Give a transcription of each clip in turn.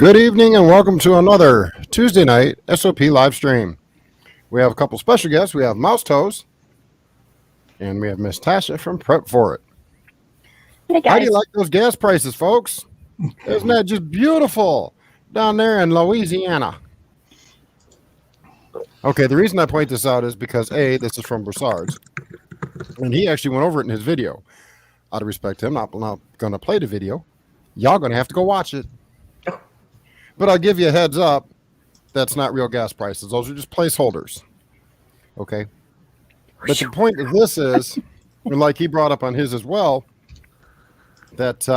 Good evening and welcome to another Tuesday night SOP live stream. We have a couple special guests. We have Mouse Toes and we have Miss Tasha from Prep For It. Hey guys. How do you like those gas prices, folks? Isn't that just beautiful down there in Louisiana? Okay, the reason I point this out is because A, this is from Broussard's, and he actually went over it in his video. Out of respect to him, I'm not going to play the video. Y'all going to have to go watch it. But I'll give you a heads up, that's not real gas prices. Those are just placeholders. Okay? But the point of this is, and like he brought up on his as well, that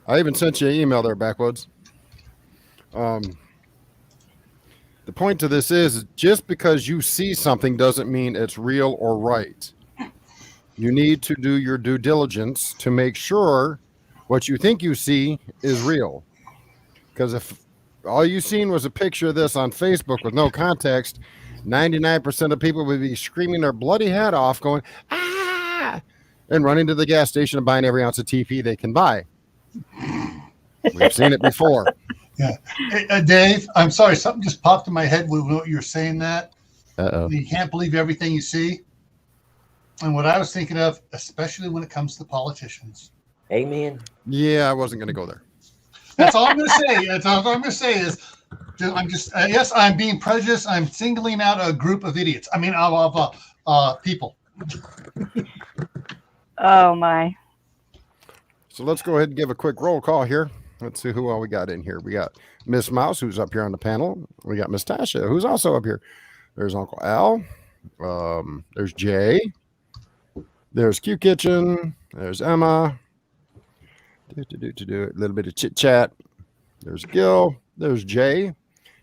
I even sent you an email there, Backwoods. The point to this is just because you see something doesn't mean it's real or right. You need to do your due diligence to make sure what you think you see is real. Because if all you seen was a picture of this on Facebook with no context, 99% of people would be screaming their bloody head off going, ah, and running to the gas station and buying every ounce of TP they can buy. We've seen it before. Yeah. Hey, Dave, I'm sorry. Something just popped in my head when you were saying that. Uh-oh. You can't believe everything you see. And what I was thinking of, especially when it comes to politicians. Amen. Yeah, I wasn't going to go there. That's all I'm going to say. That's all I'm going to say is I'm just, yes, I'm being prejudiced. I'm singling out a group of idiots. I mean, of people. Oh my. So let's go ahead and give a quick roll call here. Let's see who all we got in here. We got Miss Mouse, who's up here on the panel. We got Miss Tasha, who's also up here. There's Uncle Al. There's Jay. There's Q Kitchen. There's Emma. Do a little bit of chit chat. There's Gil. There's Jay.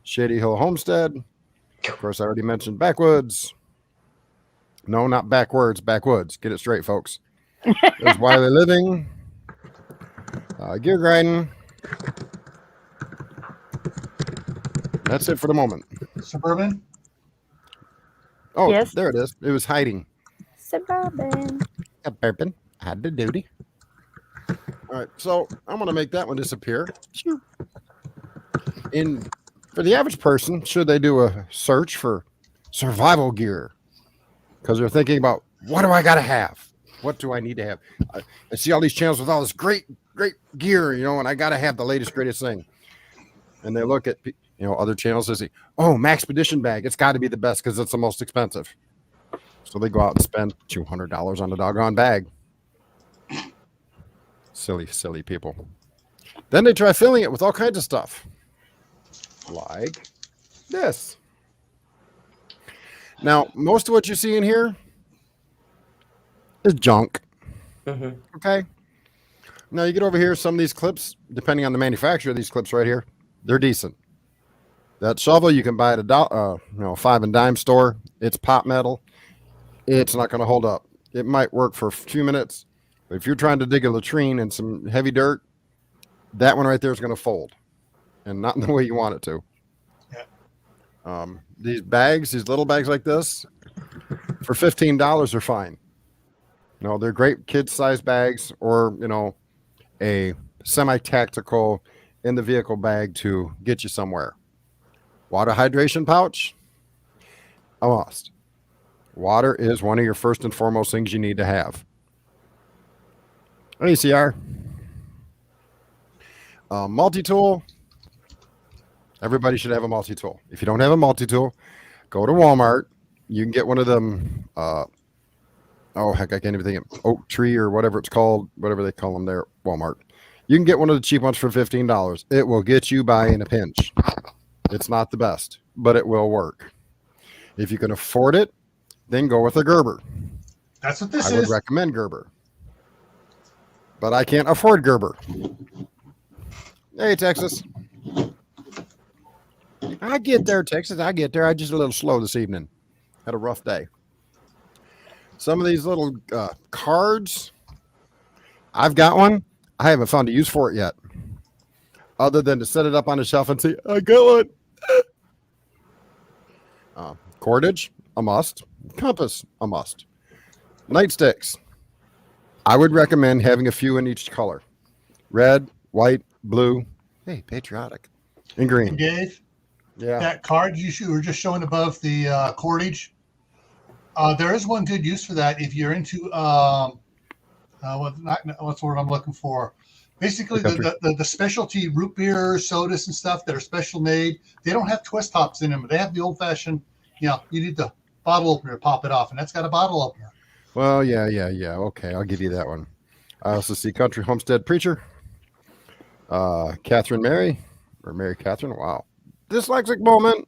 Shady Hill Homestead. Of course, I already mentioned Backwoods. No, not backwards. Backwoods. Get it straight, folks. There's Wiley Living. Gear Grinding. That's it for the moment. Suburban? Oh, Yes. There it is. It was hiding. Suburban. Suburban. I had the duty. All right, so I'm going to make that one disappear. For the average person, should they do a search for survival gear? Because they're thinking about, what do I got to have? What do I need to have? I see all these channels with all this great gear, and I got to have the latest, greatest thing. And they look at, other channels and say, oh, Maxpedition bag. It's got to be the best because it's the most expensive. So they go out and spend $200 on a doggone bag. Silly people. Then they try filling it with all kinds of stuff. Like this. Now, most of what you see in here is junk. Mm-hmm. Okay? Now, you get over here, some of these clips, depending on the manufacturer of these clips right here, they're decent. That shovel you can buy at a five and dime store. It's pot metal. It's not going to hold up. It might work for a few minutes. But if you're trying to dig a latrine in some heavy dirt, that one right there is going to fold. And not in the way you want it to. Yeah. These bags, these little bags like this, for $15 are fine. They're great kid-sized bags or, a semi-tactical in the vehicle bag to get you somewhere. Water hydration pouch, a must. Water is one of your first and foremost things you need to have. ACR. Multi-tool. Everybody should have a multi-tool. If you don't have a multi-tool, go to Walmart. You can get one of them. I can't even think of Oak Tree or whatever it's called, whatever they call them there at Walmart. You can get one of the cheap ones for $15. It will get you by in a pinch. It's not the best, but it will work. If you can afford it, then go with a Gerber. That's what this I is. would recommend Gerber. But I can't afford Gerber. Hey, Texas. I get there, Texas. I get there. I'm just a little slow this evening. Had a rough day. Some of these little cards, I've got one. I haven't found a use for it yet. Other than to set it up on the shelf and say, I got one. Cordage, a must. Compass, a must. Nightsticks. I would recommend having a few in each color. Red, white, blue, hey, patriotic, and And green. Dave, Yeah. that card were just showing above the cordage, there is one good use for that if you're into what's the word I'm looking for? Basically, the specialty root beer sodas and stuff that are special made, they don't have twist tops in them. They have the old fashioned, you need the bottle opener to pop it off, and that's got a bottle opener. Well, yeah. Okay, I'll give you that one. I also see Country Homestead Preacher, Catherine Mary, or Mary Catherine. Wow, dyslexic moment.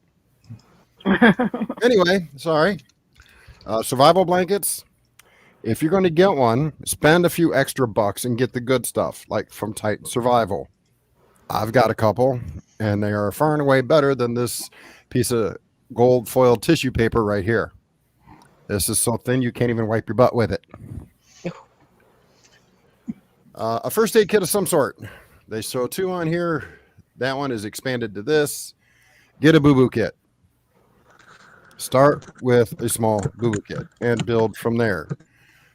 Anyway, sorry. Survival blankets. If you're going to get one, spend a few extra bucks and get the good stuff, like from Titan Survival. I've got a couple, and they are far and away better than this piece of gold foil tissue paper right here. This is so thin you can't even wipe your butt with it. A first aid kit of some sort. They show 2 on here. That one is expanded to this. Get a boo-boo kit. Start with a small boo-boo kit and build from there.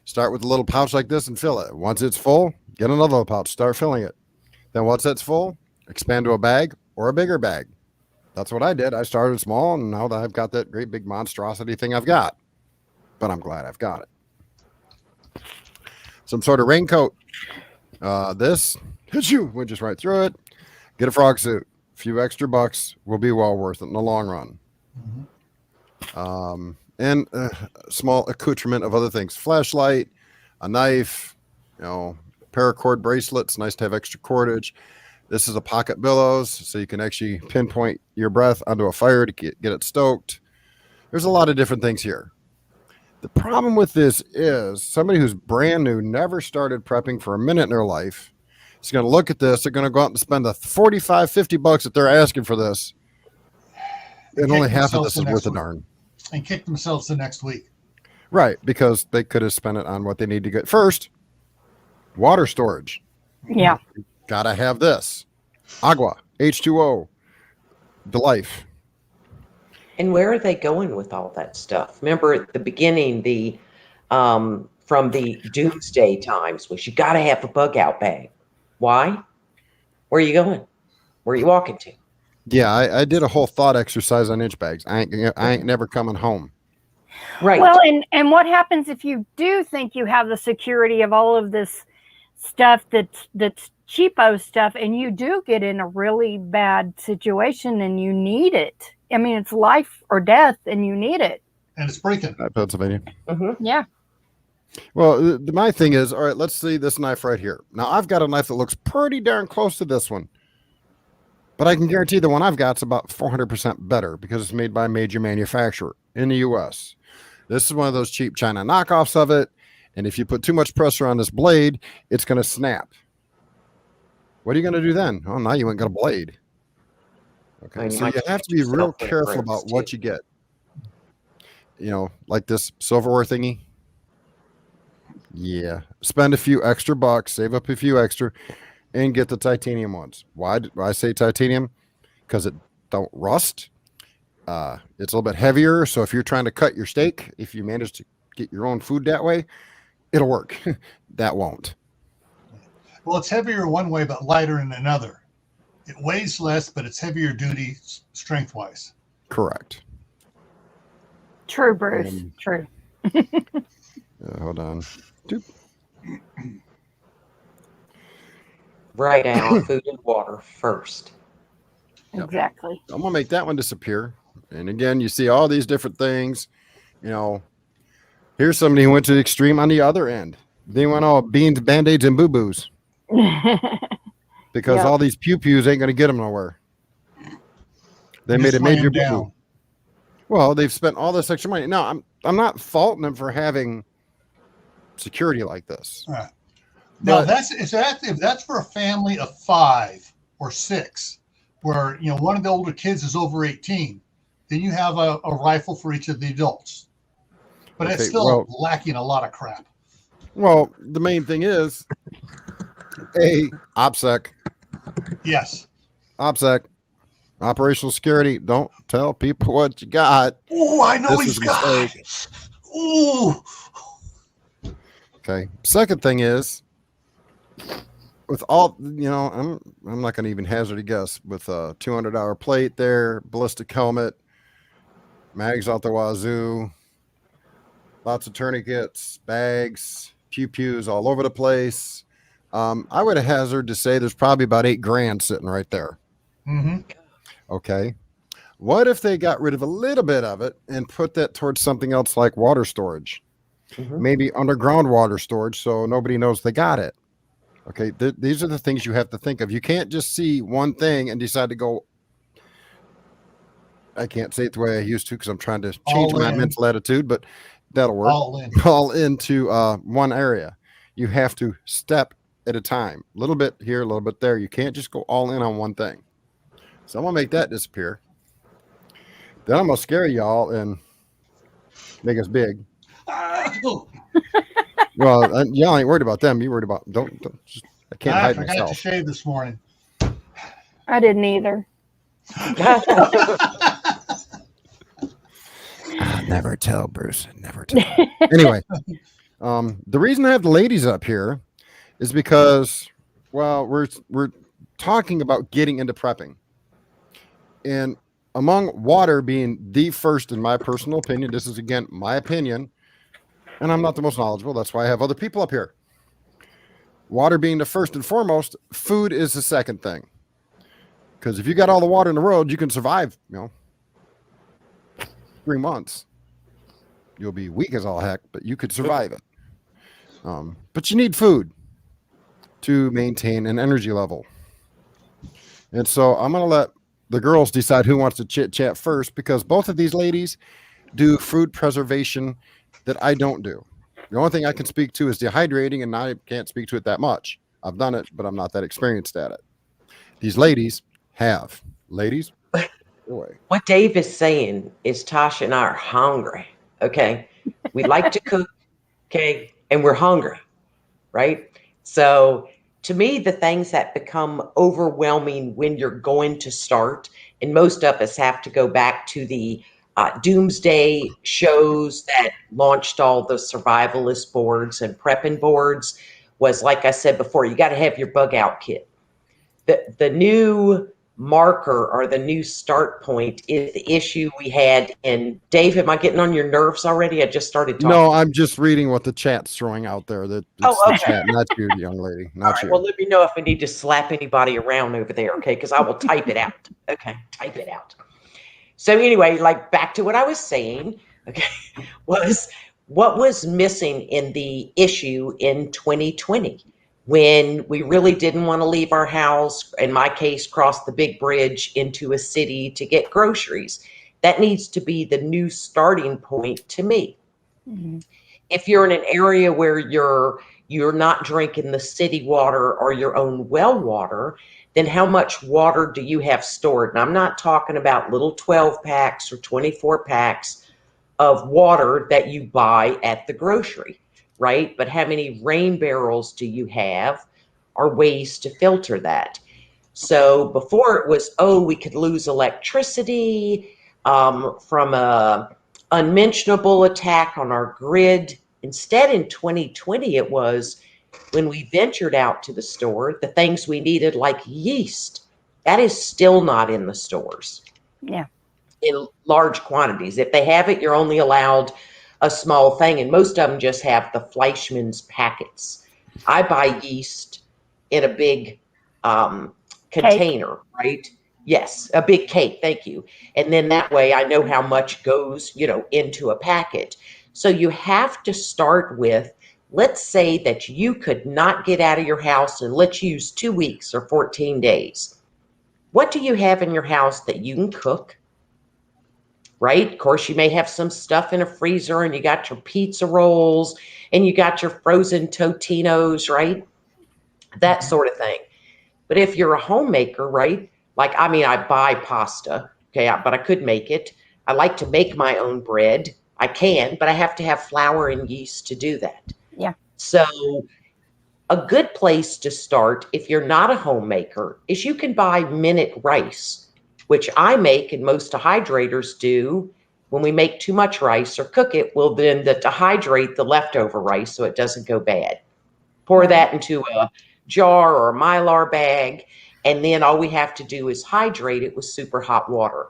Start with a little pouch like this and fill it. Once it's full, get another little pouch. Start filling it. Then once that's full, expand to a bag or a bigger bag. That's what I did. I started small, and now that I've got that great big monstrosity thing I've got. But I'm glad I've got it. Some sort of raincoat. This hits you. Went just right through it. Get a frog suit. A few extra bucks will be well worth it in the long run. Mm-hmm. And a small accoutrement of other things. Flashlight, a knife, paracord bracelets. Nice to have extra cordage. This is a pocket bellows, so you can actually pinpoint your breath onto a fire to get it stoked. There's a lot of different things here. The problem with this is somebody who's brand new, never started prepping for a minute in their life, is going to look at this. They're going to go out and spend the $45-$50 that they're asking for this. And only half of this is worth a darn. And kick themselves the next week. Right, because they could have spent it on what they need to get. First, water storage. Yeah. Gotta have this. Agua, H2O, the life. And where are they going with all that stuff? Remember at the beginning, from the doomsday times was you got to have a bug out bag. Why? Where are you going? Where are you walking to? Yeah, I did a whole thought exercise on inch bags. I ain't never coming home. Right. Well, and what happens if you do think you have the security of all of this stuff that's cheapo stuff, and you do get in a really bad situation and you need it? I mean, it's life or death, and you need it. And it's breaking. Pennsylvania. Mm-hmm. Yeah. Well, my thing is, all right, let's see this knife right here. Now, I've got a knife that looks pretty darn close to this one. But I can guarantee the one I've got is about 400% better because it's made by a major manufacturer in the U.S. This is one of those cheap China knockoffs of it. And if you put too much pressure on this blade, it's going to snap. What are you going to do then? Oh, now you ain't got a blade. Okay, so you have to be real careful about what you get. Like this silverware thingy. Yeah, spend a few extra bucks, save up a few extra, and get the titanium ones. Why do I say titanium? Because it don't rust. It's a little bit heavier, so if you're trying to cut your steak, if you manage to get your own food that way, it'll work. That won't. Well, it's heavier one way, but lighter in another. It weighs less, but it's heavier duty strength-wise. Correct. True, Bruce. True. Hold on. Doop. Write down food and water first. Yep. Exactly. I'm gonna make that one disappear. And again, you see all these different things. Here's somebody who went to the extreme on the other end. They went all beans, band-aids, and boo-boos. Because all these pew-pews ain't gonna get them nowhere. They made a major boo-boo. Well, they've spent all this extra money. Now, I'm not faulting them for having security like this. All right. Now, if that's for a family of 5 or 6, where one of the older kids is over 18, then you have a rifle for each of the adults. But it's still lacking a lot of crap. Well, the main thing is OPSEC. Yes. OPSEC. Operational security. Don't tell people what you got. Oh, I know he's got. Ooh. Okay. Second thing is, with all, I'm not going to even hazard a guess. With a $200 plate there, ballistic helmet, mags out the wazoo, lots of tourniquets, bags, pew-pews all over the place. I would hazard to say there's probably about $8,000 sitting right there. Mm-hmm. Okay. What if they got rid of a little bit of it and put that towards something else like water storage? Mm-hmm. Maybe underground water storage so nobody knows they got it. Okay. These are the things you have to think of. You can't just see one thing and decide to go. I can't say it the way I used to because I'm trying to change my mental attitude, but that'll work. All into one area. You have to step at a time. A little bit here, a little bit there. You can't just go all in on one thing. So I'm going to make that disappear. Then I'm going to scare y'all and make us big. Well, y'all ain't worried about them. You worried about don't I can't hide myself. I forgot to shave this morning. I didn't either. Never tell, Bruce. Never tell. Anyway, the reason I have the ladies up here is because, well, we're talking about getting into prepping, and among water being the first, in my personal opinion. This is again my opinion, and I'm not the most knowledgeable. That's why I have other people up here. Water being the first and foremost, food is the second thing. Because if you got all the water in the world, you can survive, 3 months. You'll be weak as all heck, but you could survive it. But you need food to maintain an energy level. And so I'm going to let the girls decide who wants to chit chat first, because both of these ladies do food preservation that I don't do. The only thing I can speak to is dehydrating, and I can't speak to it that much. I've done it, but I'm not that experienced at it. These ladies have. Ladies, go away. What Dave is saying is Tasha and I are hungry, okay? We like to cook, okay? And we're hungry, right? So to me, the things that become overwhelming when you're going to start, and most of us have to go back to the doomsday shows that launched all the survivalist boards and prepping boards, was, like I said before, you got to have your bug out kit. The new marker or the new start point is the issue we had. And Dave, am I getting on your nerves already? I just started talking. No, I'm just reading what the chat's throwing out there. It's the chat, not you, young lady. Not right, you. Well, let me know if I need to slap anybody around over there, okay? Because I will type it out. Okay, type it out. So anyway, like back to what I was saying, okay, was what was missing in the issue in 2020 when we really didn't want to leave our house, in my case, cross the big bridge into a city to get groceries. That needs to be the new starting point to me. Mm-hmm. If you're in an area where you're not drinking the city water or your own well water, then how much water do you have stored? And I'm not talking about little 12 packs or 24 packs of water that you buy at the grocery, right? But how many rain barrels do you have, or ways to filter that? So before it was, we could lose electricity from a unmentionable attack on our grid. Instead, in 2020, it was, when we ventured out to the store, the things we needed, like yeast, that is still not in the stores. Yeah. In large quantities. If they have it, you're only allowed a small thing, and most of them just have the Fleischmann's packets. I buy yeast in a big container, right? Yes, a big cake, thank you. And then that way I know how much goes, into a packet. So you have to start with, let's say that you could not get out of your house in, let's use 2 weeks or 14 days. What do you have in your house that you can cook? Right? Of course, you may have some stuff in a freezer, and you got your pizza rolls and you got your frozen Totinos, right? That sort of thing. But if you're a homemaker, right? Like, I buy pasta, okay, but I could make it. I like to make my own bread. I can, but I have to have flour and yeast to do that. Yeah. So a good place to start, if you're not a homemaker, is you can buy minute rice, which I make, and most dehydrators do. When we make too much rice or cook it, we'll then dehydrate the leftover rice so it doesn't go bad. Pour that into a jar or a Mylar bag, and then all we have to do is hydrate it with super hot water.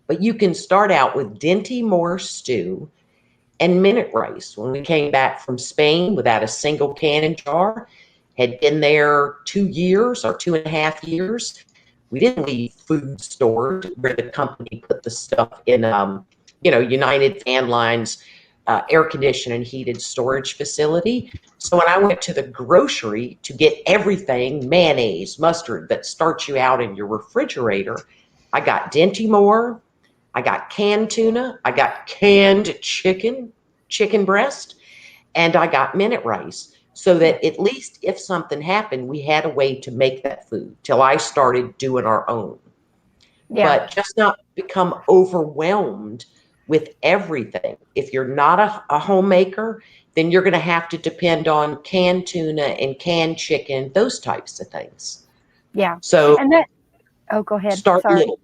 But you can start out with Dinty Moore stew and minute rice. When we came back from Spain without a single canning jar, had been there 2 years or 2.5 years. We didn't leave food stored where the company put the stuff in, United Fan Line's air conditioned and heated storage facility. So when I went to the grocery to get everything, mayonnaise, mustard, that starts you out in your refrigerator, I got Dinty Moore, I got canned tuna, I got canned chicken breast, and I got minute rice. So that at least if something happened, we had a way to make that food till I started doing our own. Yeah. But just not become overwhelmed with everything. If you're not a homemaker, then you're going to have to depend on canned tuna and canned chicken, those types of things. Yeah. So And that, oh, go ahead. start Sorry. little.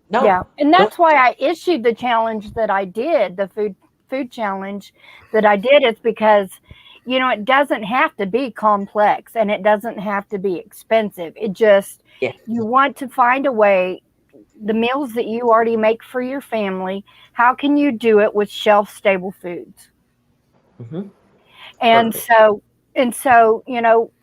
No. Yeah. And that's why I issued the challenge that I did, the food challenge that I did, is because, it doesn't have to be complex and it doesn't have to be expensive. It just, you want to find a way, the meals that you already make for your family, how can you do it with shelf-stable foods? And so,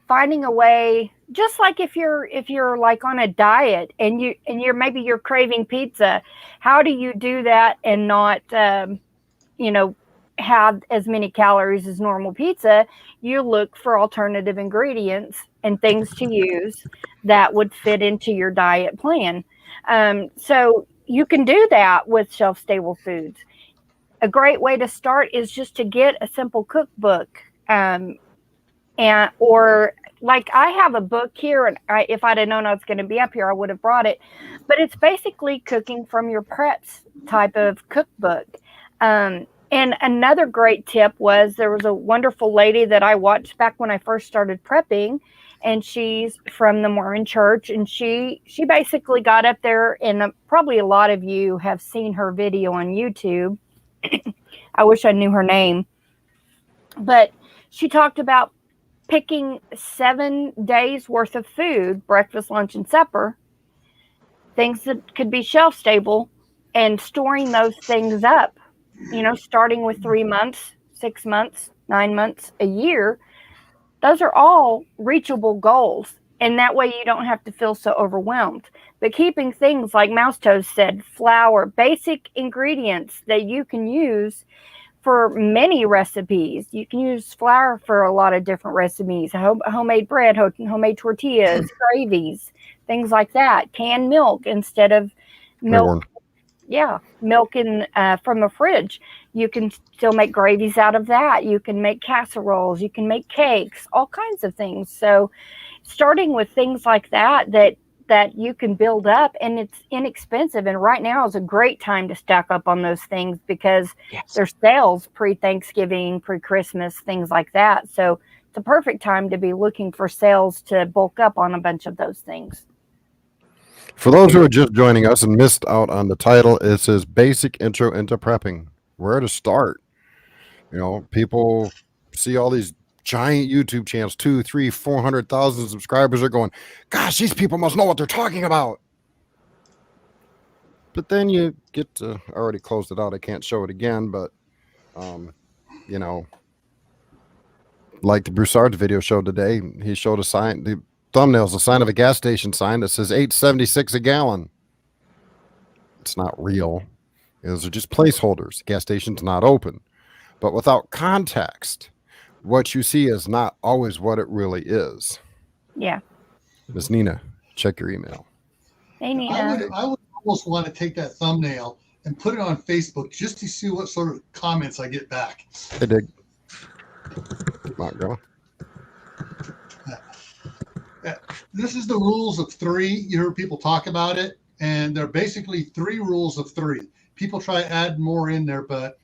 finding a way, just like if you're like on a diet and you're craving pizza, how do you do that and not, have as many calories as normal pizza? You look for alternative ingredients and things to use that would fit into your diet plan. So you can do that with shelf-stable foods. A great way to start is just to get a simple cookbook, or like I have a book here, and if I'd have known I was going to be up here, I would have brought it. But it's basically cooking from your preps type of cookbook. And another great tip was, there was a wonderful lady that I watched back when I first started prepping, and she's from the Mormon Church, and she basically got up there, and probably a lot of you have seen her video on YouTube. I wish I knew her name, but she talked about picking 7 days worth of food, breakfast, lunch, and supper, things that could be shelf stable, and storing those things up, starting with 3 months, 6 months, 9 months, a year. Those are all reachable goals. And that way you don't have to feel so overwhelmed. But keeping things like Mouse Toast said, flour, basic ingredients that you can use for many recipes. You can use flour for a lot of different recipes, homemade bread, homemade tortillas, gravies, things like that. Canned milk instead of milk. Yeah, milk from a fridge. You can still make gravies out of that. You can make casseroles. You can make cakes, all kinds of things. So starting with things like that you can build up, and it's inexpensive. And right now is a great time to stack up on those things because there's sales pre-Thanksgiving, pre-Christmas, things like that. So it's a perfect time to be looking for sales to bulk up on a bunch of those things. For those who are just joining us and missed out on the title, it says Basic Intro into Prepping. Where to start? People see all these giant YouTube channels, 200,000, 300,000, 400,000 subscribers, are going, gosh, these people must know what they're talking about. But then you get to, I already closed it out. I can't show it again, but, like the Broussard's video showed today, he showed a sign, the thumbnail's a sign of a gas station sign that says $8.76 a gallon. It's not real. Those are just placeholders. The gas station's not open. But without context, what you see is not always what it really is. Yeah. Miss Nina, check your email. Hey, Nina. I would almost want to take that thumbnail and put it on Facebook just to see what sort of comments I get back. Hey, Dig. Come on, girl. This is the rules of 3. You heard people talk about it, and they're basically 3 rules of 3. People try to add more in there, but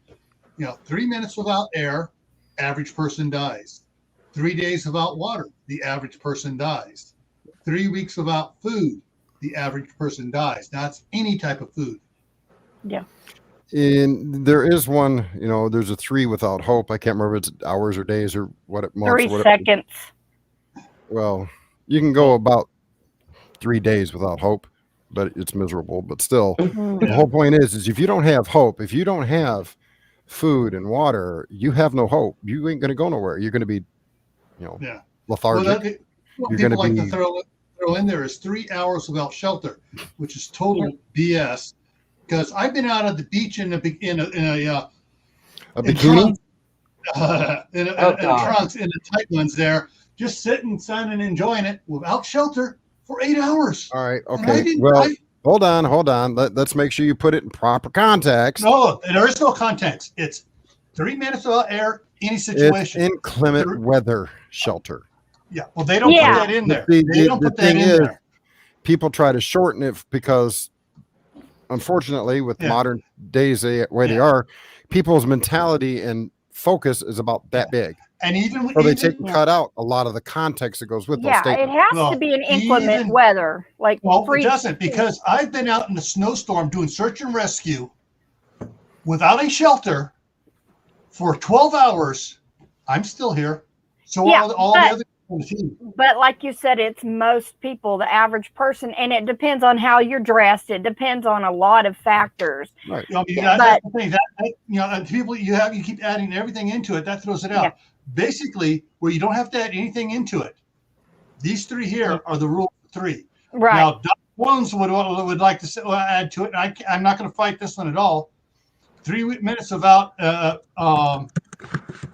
3 minutes without air, average person dies. 3 days without water, the average person dies. 3 weeks without food, the average person dies. Now, it's any type of food. Yeah. And there is one, there's a 3 without hope. I can't remember if it's hours or days or what it months. 3 seconds. Well, you can go about 3 days without hope, but it's miserable. But still, Mm. the whole point is if you don't have hope, if you don't have food and water, you have no hope. You ain't going to go nowhere. You're going to be, Yeah. lethargic. Well, what You're people gonna like to be- throw in there is 3 hours without shelter, which is total BS. Because I've been out at the beach in a A in bikini? trunks, in Oh, God. trunks in the tight ones there, just sitting, sunning, enjoying it without shelter for 8 hours. All right. And I Okay. didn't. Well, hold on. Let's make sure you put it in proper context. No, there is no context. It's 3 minutes without air, any It's situation. inclement weather shelter. Yeah. Well, they don't Yeah. put that in there. The- They the- don't the put that thing in is, there. People try to shorten it because, unfortunately, with Yeah. modern days the way they Yeah. are, people's mentality and focus is about that big. And even So they take and Yeah. cut out a lot of the context that goes with those Yeah, it statements. has Well, to be an inclement even- weather, like well, it freeze. doesn't, because I've been out in the snowstorm doing search and rescue without a shelter for 12 hours. I'm still here. So Yeah, all the but- other on the team. But like you said, it's most people, the average person, and it depends on how you're dressed. It depends on a lot of factors. Right. You know, Yeah, that's the thing. And people you keep adding everything into it, that throws it out. Yeah. Basically, where you don't have to add anything into it. These 3 here are the rule of 3. Right. Now, Doc Jones would like to say, add to it. And I'm not going to fight this one at all. 3 minutes without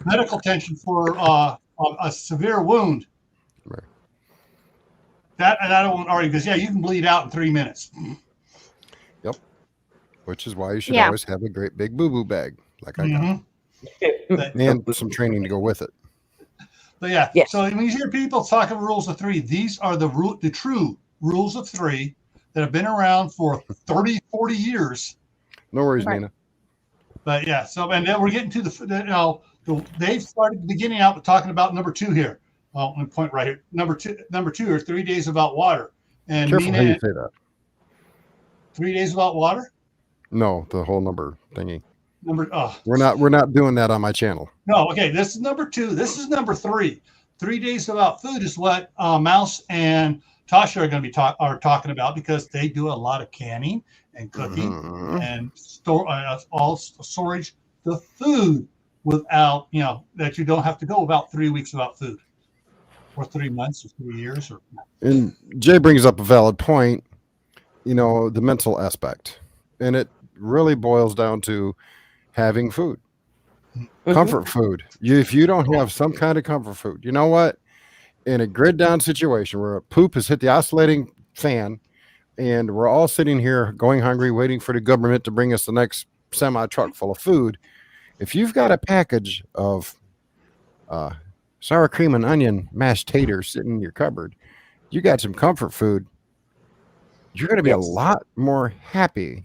medical attention for a severe wound. Right. That I won't argue, because you can bleed out in 3 minutes. Which is why you should Yeah. always have a great big boo-boo bag, like I got, Mhm. and some training to go with it. But yeah, Yes. so when you hear people talking rules of 3, these are the true rules of 3 that have been around for 30, 40 years. No worries, Right. Nina. But yeah, so and then we're getting to they've started beginning out with talking about number 2 here. Well, let me point right here. Number two are 3 days without water. And Careful how Nina, you say that. 3 days without water. No, the whole number thingy. We're We're not doing that on my channel. No, okay. This is number 2. This is number 3. 3 days without food is what Mouse and Tasha are going to be talking about, because they do a lot of canning and cooking Mhm. and all storage the food without, that you don't have to go about 3 weeks without food, or 3 months, or 3 years, or And Jay brings up a valid point, the mental aspect. And it really boils down to having food, comfort food. If you don't have some kind of comfort food, you know what? In a grid down situation where a poop has hit the oscillating fan and we're all sitting here going hungry, waiting for the government to bring us the next semi truck full of food. If you've got a package of sour cream and onion mashed taters sitting in your cupboard, you got some comfort food, you're going to be a Yes. lot more happy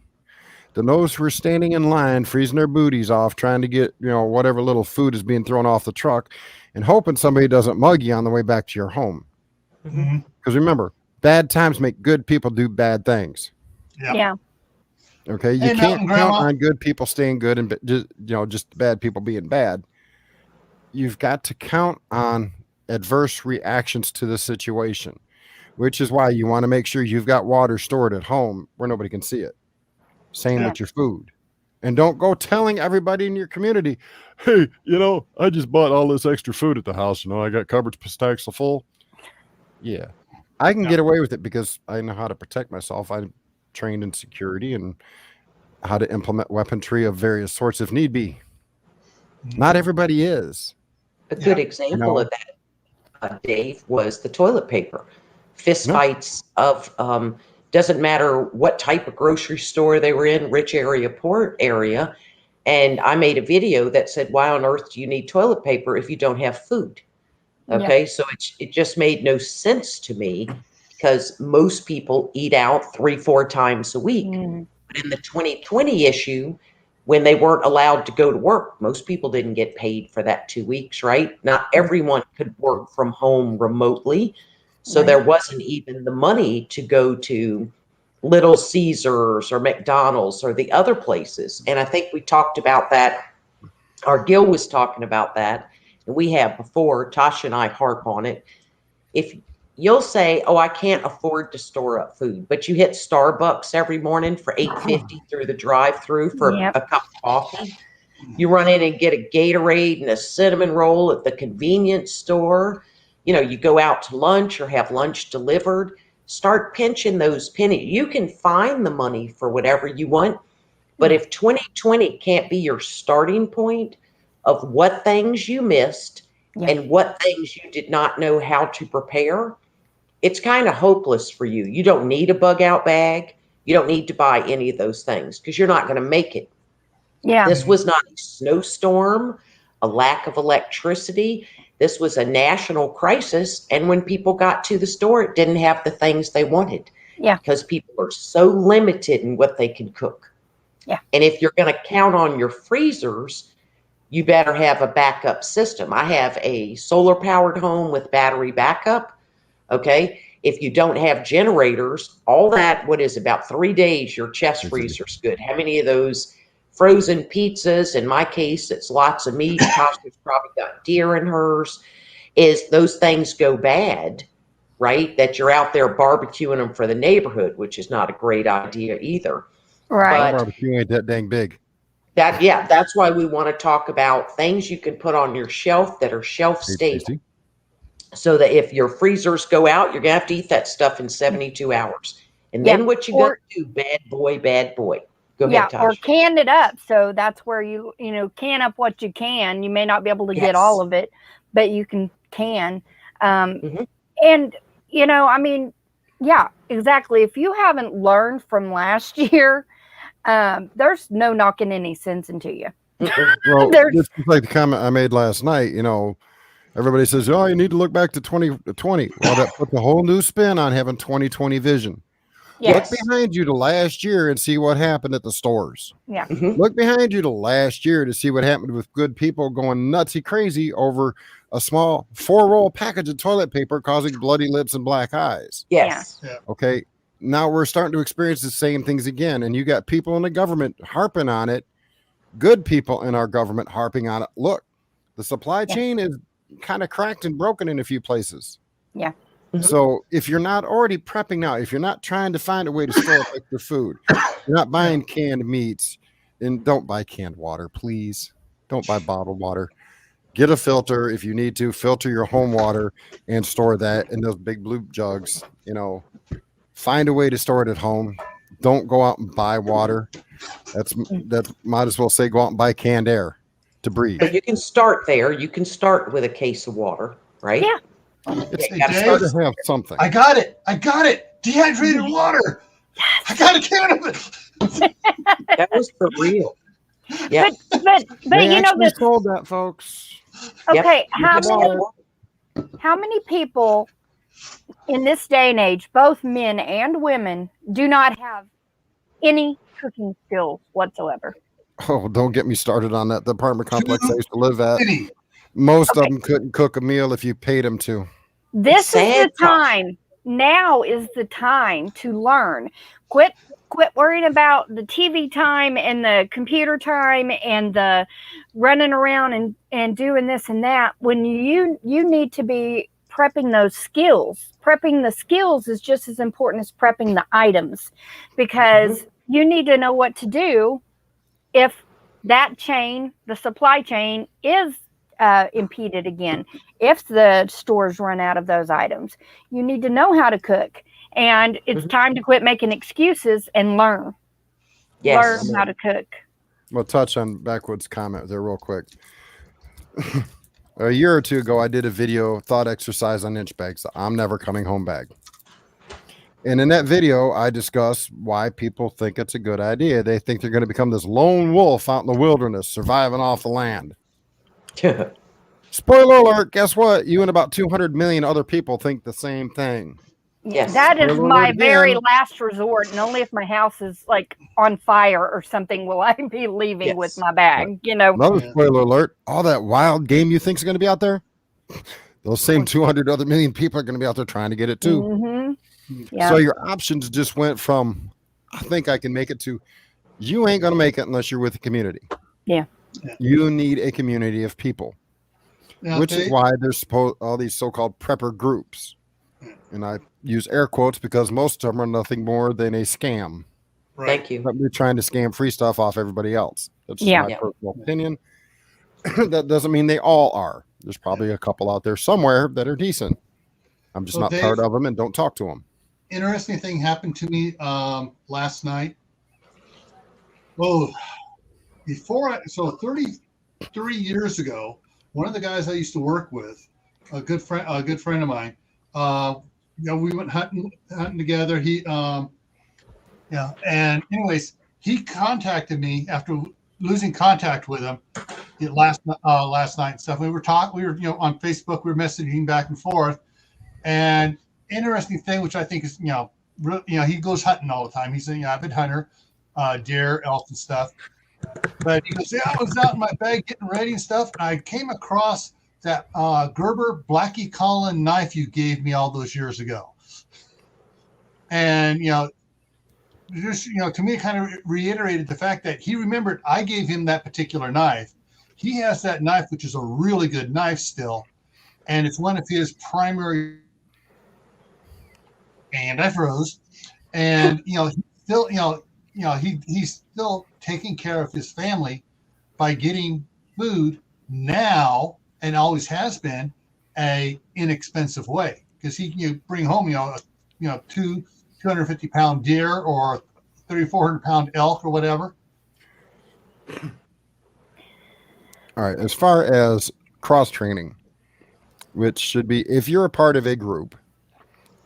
than those who are standing in line, freezing their booties off, trying to get, whatever little food is being thrown off the truck and hoping somebody doesn't mug you on the way back to your home. Mhm. Because remember, bad times make good people do bad things. Yeah. Yeah. Okay. You Hey, can't Mountain count Grandma. on good people staying good and just bad people being bad. You've got to count on adverse reactions to the situation, which is why you want to make sure you've got water stored at home where nobody can see it. Same Yeah. with your food. And don't go telling everybody in your community, hey, I just bought all this extra food at the house. I got cupboards stacks so full. Yeah. I can Yeah. get away with it because I know how to protect myself. I'm trained in security and how to implement weaponry of various sorts if need be. Not everybody is. A good Yeah. example of that, Dave, was the toilet paper. Fist fights of doesn't matter what type of grocery store they were in, rich area, poor area. And I made a video that said, why on earth do you need toilet paper if you don't have food? Okay, so it just made no sense to me, because most people eat out 3-4 times a week. Mm. But in the 2020 issue, when they weren't allowed to go to work, most people didn't get paid for that 2 weeks, right? Not everyone could work from home remotely. So Right. there wasn't even the money to go to Little Caesars or McDonald's or the other places. And I think we talked about that. Our Gil was talking about that. And we have before. Tasha and I harp on it. if you'll say, "Oh, I can't afford to store up food," but you hit Starbucks every morning for $8.50 through the drive-through for Yep. a cup of coffee. You run in and get a Gatorade and a cinnamon roll at the convenience store. You know, you go out to lunch or have lunch delivered. Start pinching those pennies. You can find the money for whatever you want, but if 2020 can't be your starting point of what things you missed and what things you did not know how to prepare, it's kind of hopeless for you. You don't need a bug out bag. You don't need to buy any of those things because you're not going to make it. Yeah. This was not a snowstorm, a lack of electricity. This was a national crisis. And when people got to the store, it didn't have the things they wanted. Yeah. Because people are so limited in what they can cook. Yeah. And if you're going to count on your freezers, you better have a backup system. I have a solar powered home with battery backup. Okay. If you don't have generators, all that, what is about 3 days, your chest freezer's good. How many of those frozen pizzas? In my case, it's lots of meat. Tasha's probably got deer in hers. Is those things go bad, right? That you're out there barbecuing them for the neighborhood, which is not a great idea either. Right. My barbecue ain't that dang big. That's why we want to talk about things you can put on your shelf that are shelf stable. Tasty. So that if your freezers go out, you're gonna have to eat that stuff in 72 hours. And then what you gonna do, bad boy, bad boy. Go ahead, Tasha. Or can it up. So that's where you can up what you can. You may not be able to get all of it, but you can. And I mean, yeah, exactly. If you haven't learned from last year, there's no knocking any sense into you. Well, this is like the comment I made last night. Everybody says, "Oh, you need to look back to 2020." Well, that puts a whole new spin on having 2020 vision. Yes. Look behind you to last year and see what happened at the stores. Yeah. Look behind you to last year to see what happened with good people going nutsy crazy over a small 4-roll package of toilet paper causing bloody lips and black eyes. Yes. Yeah. Okay. Now we're starting to experience the same things again. And you got people in the government harping on it. Good people in our government harping on it. Look, the supply chain is kind of cracked and broken in a few places. Yeah. So if you're not already prepping now, if you're not trying to find a way to store up your food, you're not buying canned meats, and don't buy canned water, please. Don't buy bottled water. Get a filter if you need to. Filter your home water and store that in those big blue jugs. Find a way to store it at home. Don't go out and buy water. That's might as well say go out and buy canned air to breathe. But you can start there. You can start with a case of water, right? Yeah. It's Hey, got Dave, to have something. I got it. Dehydrated water. I got a can of it. That was for real. Yeah. But They you know actually this. sold that, folks. Okay, Yep. how many people in this day and age, both men and women, do not have any cooking skills whatsoever? Oh, don't get me started on that. The apartment complex I used to live at, City. most of them couldn't cook a meal if you paid them to. This is Sad the time. Now is the time to learn. Quit worrying about the TV time and the computer time and the running around and doing this and that. When you need to be prepping those skills. Prepping the skills is just as important as prepping the items, because you need to know what to do if that chain, the supply chain, is impeded again. If the stores run out of those items, you need to know how to cook. And it's time to quit making excuses and learn. Yes. Learn how to cook. We'll touch on Backwood's comment there real quick. A year or two ago, I did a video thought exercise on inch bags, the I'm never coming home bag. And in that video, I discuss why people think it's a good idea. They think they're going to become this lone wolf out in the wilderness, surviving off the land. Spoiler alert, guess what? You and about 200 million other people think the same thing. Yes. That is Spoiler my alert very again. last resort, and only if my house is like on fire or something will I be leaving with my bag. Another spoiler alert, all that wild game you think is going to be out there, those same 200 other million people are going to be out there trying to get it too. Yeah. So your options just went from, I think I can make it, to you ain't going to make it unless you're with a community. Yeah. You need a community of people, Now, which is Dave, why there's all these so-called prepper groups. And I use air quotes because most of them are nothing more than a scam. Right. Thank you. But they're trying to scam free stuff off everybody else. That's just Yeah. my Yeah. personal opinion. That doesn't mean they all are. There's probably a couple out there somewhere that are decent. I'm just So, not Dave, part of them and don't talk to them. interesting thing happened to me last night. Oh, so 33 years ago, one of the guys I used to work with, a good friend of mine, we went hunting together. And anyways, he contacted me after losing contact with him last night and stuff. We were on Facebook, we were messaging back and forth. And interesting thing, which I think is, he goes hunting all the time. He's an avid hunter, deer, elk, and stuff. But he goes, I was out in my bag getting ready and stuff, and I came across that Gerber Blackie Collin knife you gave me all those years ago. And just to me, it kind of reiterated the fact that he remembered I gave him that particular knife. He has that knife, which is a really good knife still, and it's one of his primary. And I froze, and he's still taking care of his family by getting food now, and always has been a inexpensive way, because he can bring home 250-pound deer or 300-400-pound elk or whatever. All right. As far as cross training, which should be, if you're a part of a group,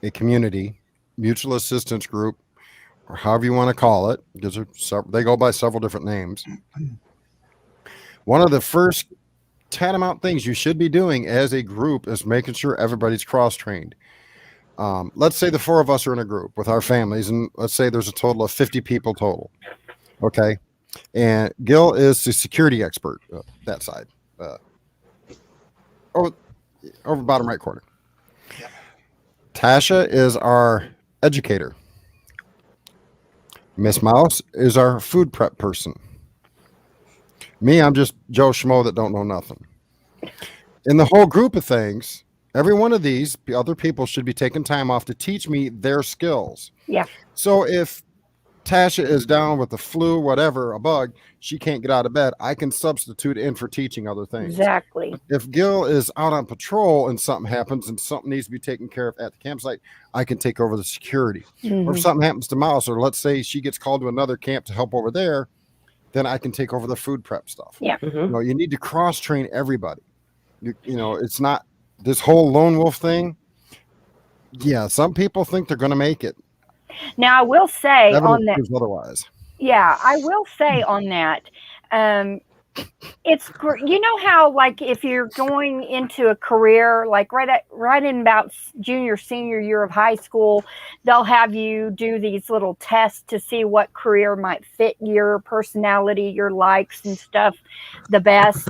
a community, mutual assistance group, or however you want to call it, because they go by several different names. One of the first tantamount things you should be doing as a group is making sure everybody's cross-trained. Let's say the four of us are in a group with our families, and let's say there's a total of 50 people total. Okay. And Gil is the security expert, that side. Over bottom right corner. Tasha is our educator. Miss Mouse is our food prep person. Me, I'm just Joe Schmo that don't know nothing. In the whole group of things, every one of these other people should be taking time off to teach me their skills. Yeah. So if Tasha is down with the flu, whatever, a bug, she can't get out of bed, I can substitute in for teaching other things. Exactly. If Gil is out on patrol and something happens and something needs to be taken care of at the campsite, I can take over the security. Mm-hmm. Or if something happens to Mouse, or let's say she gets called to another camp to help over there, then I can take over the food prep stuff. Yeah. Mm-hmm. You need to cross train everybody. It's not this whole lone wolf thing. Yeah, some people think they're going to make it. Now, I will say on that. Otherwise. Yeah, I will say on that. It's how, like, if you're going into a career, like right in about junior, senior year of high school, they'll have you do these little tests to see what career might fit your personality, your likes and stuff the best.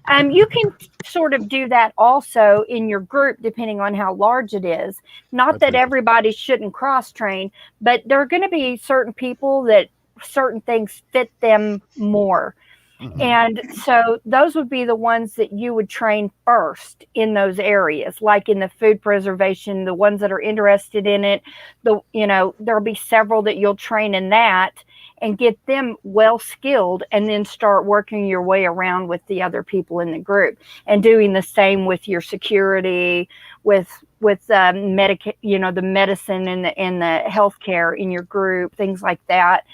You can sort of do that also in your group, depending on how large it is. Not that everybody shouldn't cross train, but there are going to be certain people that certain things fit them more. Mm-hmm. And so those would be the ones that you would train first in those areas, like in the food preservation, the ones that are interested in it. There'll be several that you'll train in that and get them well skilled, and then start working your way around with the other people in the group, and doing the same with your security, with the medicine and the healthcare in your group, things like that.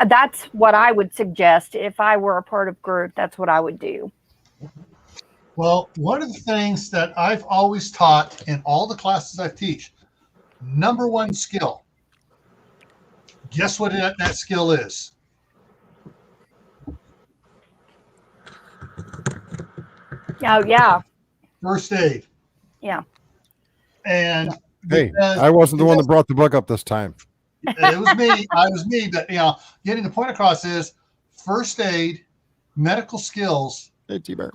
That's what I would suggest. If I were a part of group, that's what I would do. Well, one of the things that I've always taught in all the classes I teach, number one skill. Guess what that skill is? Oh, yeah. First aid. Yeah. And hey, I wasn't the one that brought the book up this time. It was me. I was me. But getting the point across is first aid, medical skills. Hey, T-Bear.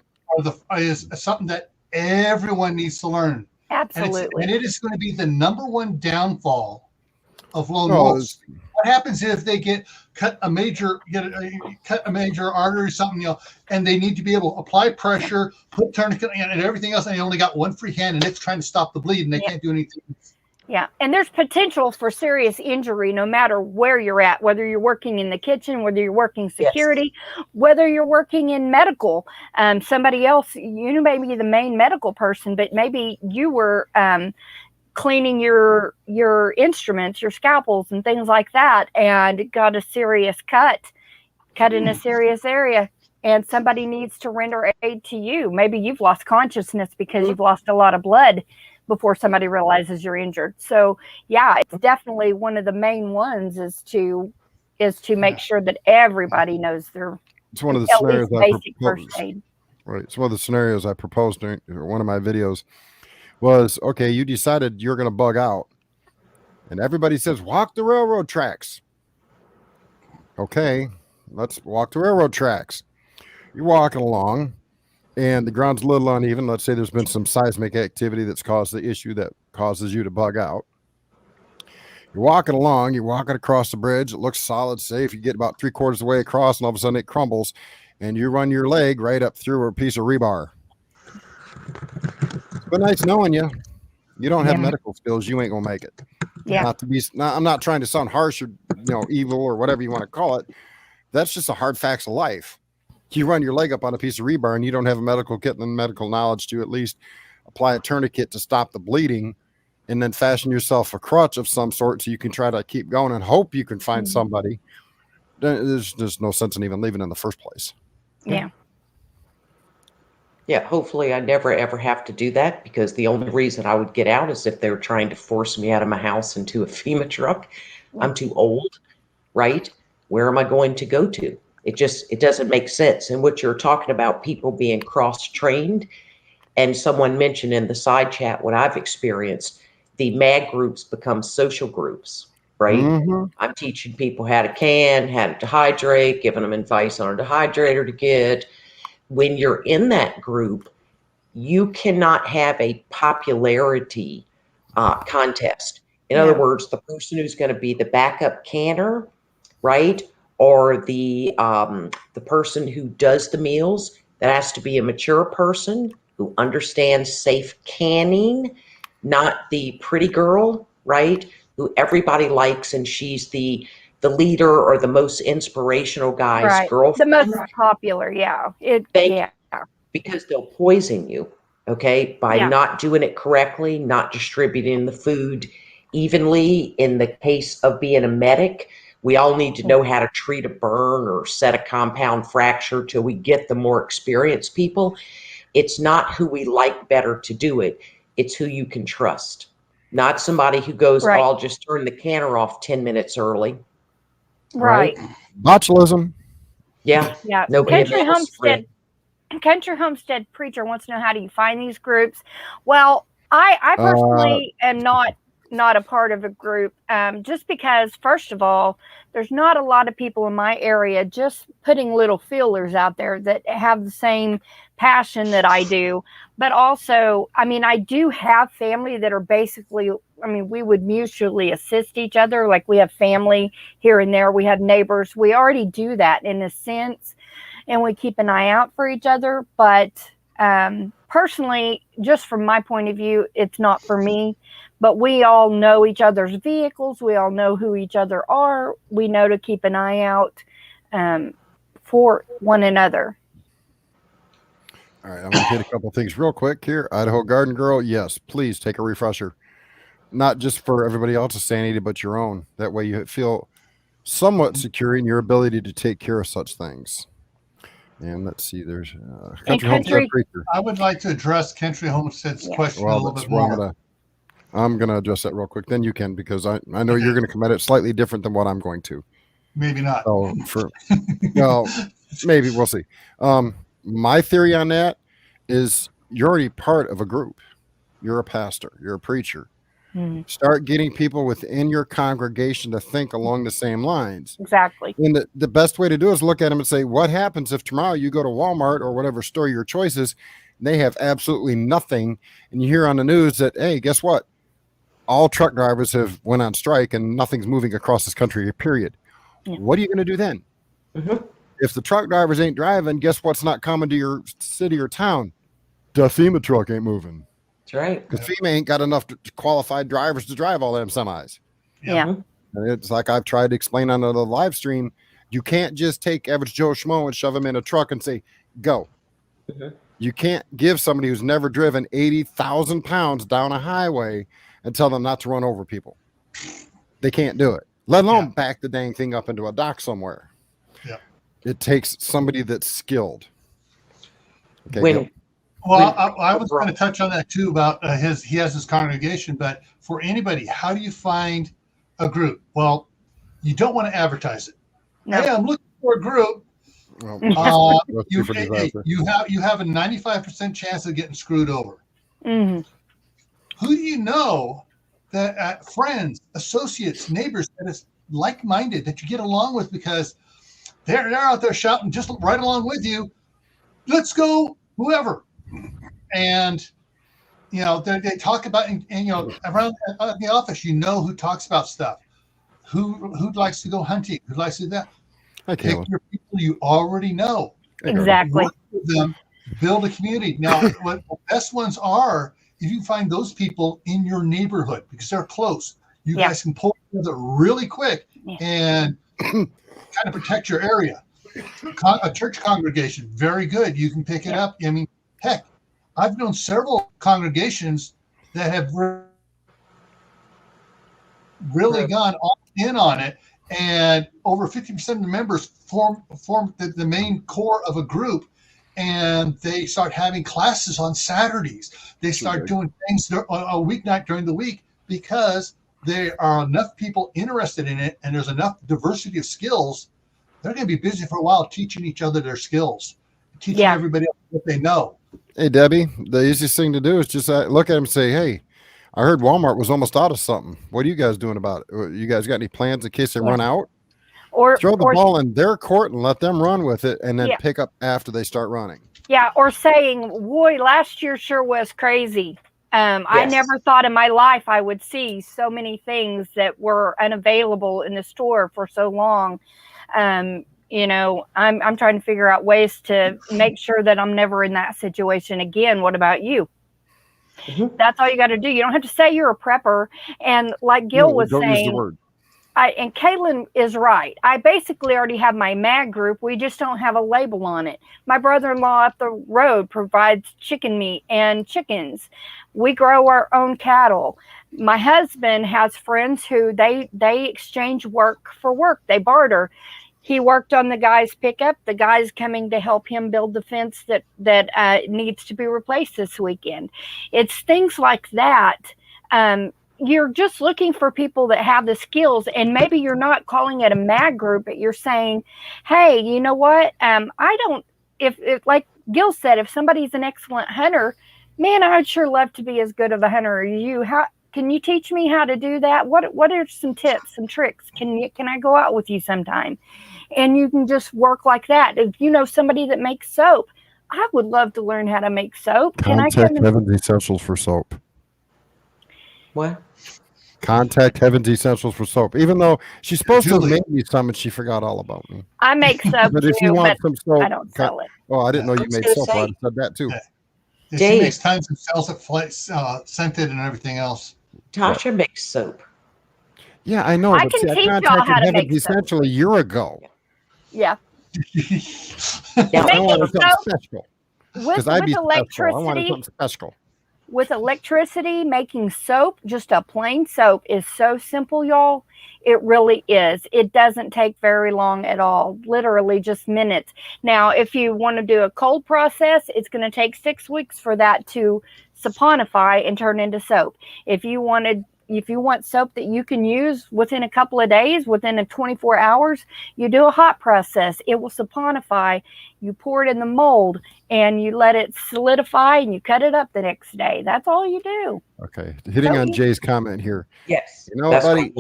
Is something that everyone needs to learn. Absolutely. And it is going to be the number one downfall of lone No, wolves. What happens if they cut a major artery or something, and they need to be able to apply pressure, put tourniquet and everything else, and they only got one free hand, and it's trying to stop the bleed, and they can't do anything. Yeah, and there's potential for serious injury no matter where you're at, whether you're working in the kitchen, whether you're working security, whether you're working in medical. Somebody else, you may be the main medical person, but maybe you were cleaning your instruments, your scalpels and things like that, and got a serious cut in a serious area, and somebody needs to render aid to you. Maybe you've lost consciousness because you've lost a lot of blood before somebody realizes you're injured. So yeah, it's definitely one of the main ones is to make sure that everybody knows their it's one of the scenarios basic first aid. Right. It's one of the scenarios I proposed during one of my videos was, okay, you decided you're going to bug out, and everybody says, walk the railroad tracks. Okay, let's walk the railroad tracks. You're walking along, and the ground's a little uneven. Let's say there's been some seismic activity that's caused the issue that causes you to bug out. You're walking along, you're walking across the bridge. It looks solid, safe. You get about 3/4 of the way across, and all of a sudden it crumbles, and you run your leg right up through a piece of rebar. It's been nice knowing you. You don't have medical skills, you ain't gonna make it. Yeah. I'm not trying to sound harsh or evil or whatever you want to call it. That's just a hard facts of life. You run your leg up on a piece of rebar and you don't have a medical kit and medical knowledge to at least apply a tourniquet to stop the bleeding, and then fashion yourself a crutch of some sort so you can try to keep going and hope you can find somebody. There's no sense in even leaving in the first place. Yeah. Yeah, hopefully I never ever have to do that, because the only reason I would get out is if they were trying to force me out of my house into a FEMA truck. I'm too old, right? Where am I going to go to? It doesn't make sense. And what you're talking about, people being cross-trained, and someone mentioned in the side chat what I've experienced, the MAG groups become social groups, right? Mm-hmm. I'm teaching people how to can, how to dehydrate, giving them advice on a dehydrator to get. When you're in that group, you cannot have a popularity contest. In other words, the person who's going to be the backup canner, right, or the person who does the meals, that has to be a mature person who understands safe canning, not the pretty girl, right, who everybody likes, and she's the leader or the most inspirational guy's girlfriend. The most popular, Because they'll poison you, okay, by not doing it correctly, not distributing the food evenly. In the case of being a medic, we all need to know how to treat a burn or set a compound fracture till we get the more experienced people. It's not who we like better to do it. It's who you can trust. Not somebody who goes, oh, I'll just turn the canner off 10 minutes early. Right. Botulism. Yeah. Nobody Country Homestead Preacher wants to know, how do you find these groups? Well, I personally am not a part of a group, just because, first of all, there's not a lot of people in my area just putting little feelers out there that have the same passion that I do. But also, I mean, I do have family that are basically, I mean, we would mutually assist each other. Like, we have family here and there. We have neighbors. We already do that in a sense, and we keep an eye out for each other. But personally, just from my point of view, it's not for me. But we all know each other's vehicles. We all know who each other are. We know to keep an eye out for one another. All right, I'm going to hit a couple things real quick here. Idaho Garden Girl, yes, please take a refresher. Not just for everybody else's sanity, but your own. That way you feel somewhat secure in your ability to take care of such things. And let's see, there's Country Homestead Preacher. I would like to address Country Homestead's question a little bit more. I'm going to address that real quick. Then you can, because I know you're going to come at it slightly different than what I'm going to. Maybe not. So well, maybe we'll see. My theory on that is you're already part of a group. You're a pastor. You're a preacher. Mm-hmm. Start getting people within your congregation to think along the same lines. Exactly. And the best way to do is look at them and say, what happens if tomorrow you go to Walmart or whatever store your choice is, and they have absolutely nothing, and you hear on the news that, hey, guess what? all truck drivers have went on strike and nothing's moving across this country, period. Yeah. What are you going to do then? Mhm. If the truck drivers ain't driving, guess what's not coming to your city or town? The FEMA truck ain't moving. That's right. Because FEMA ain't got enough qualified drivers to drive all them semis. Yeah. And it's like I've tried to explain on the live stream. You can't just take average Joe Schmo and shove him in a truck and say, go. Mhm. You can't give somebody who's never driven 80,000 pounds down a highway and tell them not to run over people. They can't do it, let alone back the dang thing up into a dock somewhere. Yeah. It takes somebody that's skilled. Okay. When Well, I was going to touch on that too about he has his congregation, but for anybody, how do you find a group? Well, you don't want to advertise it. No. Hey, I'm looking for a group. Well, You have a 95% chance of getting screwed over. Mhm. Who do you know that friends, associates, neighbors that is like-minded that you get along with because they're out there shouting just right along with you. Let's go, whoever. And they talk about and around the office, who talks about stuff, who likes to go hunting, who likes to do that. Pick your people you already know. Exactly. Work with them, build a community. Now, what the best ones are if you find those people in your neighborhood because they're close. You guys can pull together really quick and kind of protect your area. A church congregation, very good. You can pick it up. I mean, heck, I've known several congregations that have really gone all in on it, and over 50% of the members form the main core of a group, and they start having classes on Saturdays. They start doing things a weeknight during the week because there are enough people interested in it, and there's enough diversity of skills. They're going to be busy for a while teaching each other their skills, teaching everybody else what they know. Hey, Debbie, the easiest thing to do is just look at them and say, hey, I heard Walmart was almost out of something. What are you guys doing about it? You guys got any plans in case they run out? Or throw the ball in their court and let them run with it and then pick up after they start running. Yeah, or saying, boy, last year sure was crazy. I never thought in my life I would see so many things that were unavailable in the store for so long. I'm trying to figure out ways to make sure that I'm never in that situation again. What about you? Mm-hmm. That's all you got to do. You don't have to say you're a prepper. And like Gil was saying, use the word. And Caitlin is right. I basically already have my MAG group. We just don't have a label on it. My brother-in-law up the road provides chicken meat and chickens. We grow our own cattle. My husband has friends who they exchange work for work. They barter. He worked on the guy's pickup. The guy's coming to help him build the fence that needs to be replaced this weekend. It's things like that. You're just looking for people that have the skills, and maybe you're not calling it a MAG group, but you're saying, hey, you know what? If like Gil said, if somebody's an excellent hunter, man, I'd sure love to be as good of a hunter as you. Can you teach me how to do that? What are some tips, some tricks? Can I go out with you sometime? And you can just work like that. If you know somebody that makes soap, I would love to learn how to make soap. Contact Heaven's Essentials for soap. What? Contact Heaven's Essentials for soap. Even though she's supposed to have made me some, and she forgot all about me. I make soap but if you want some soap, I don't sell it. Oh, I didn't know you made soap. I said that too. Yeah, she makes tons and sells it scented and everything else. Tasha makes soap. Yeah, I know. I can teach y'all how to make soap. Essentially a year ago. Yeah. I wanted something special. With electricity. I wanted something special. With electricity, making soap, just a plain soap, is so simple, y'all. It really is. It doesn't take very long at all. Literally just minutes. Now, if you want to do a cold process, it's going to take 6 weeks for that to saponify and turn into soap. If you want soap that you can use within a couple of days, within 24 hours, you do a hot process. It will saponify. You pour it in the mold and you let it solidify and you cut it up the next day. That's all you do. Okay. Hitting on Jay's comment here. Yes. You know, buddy,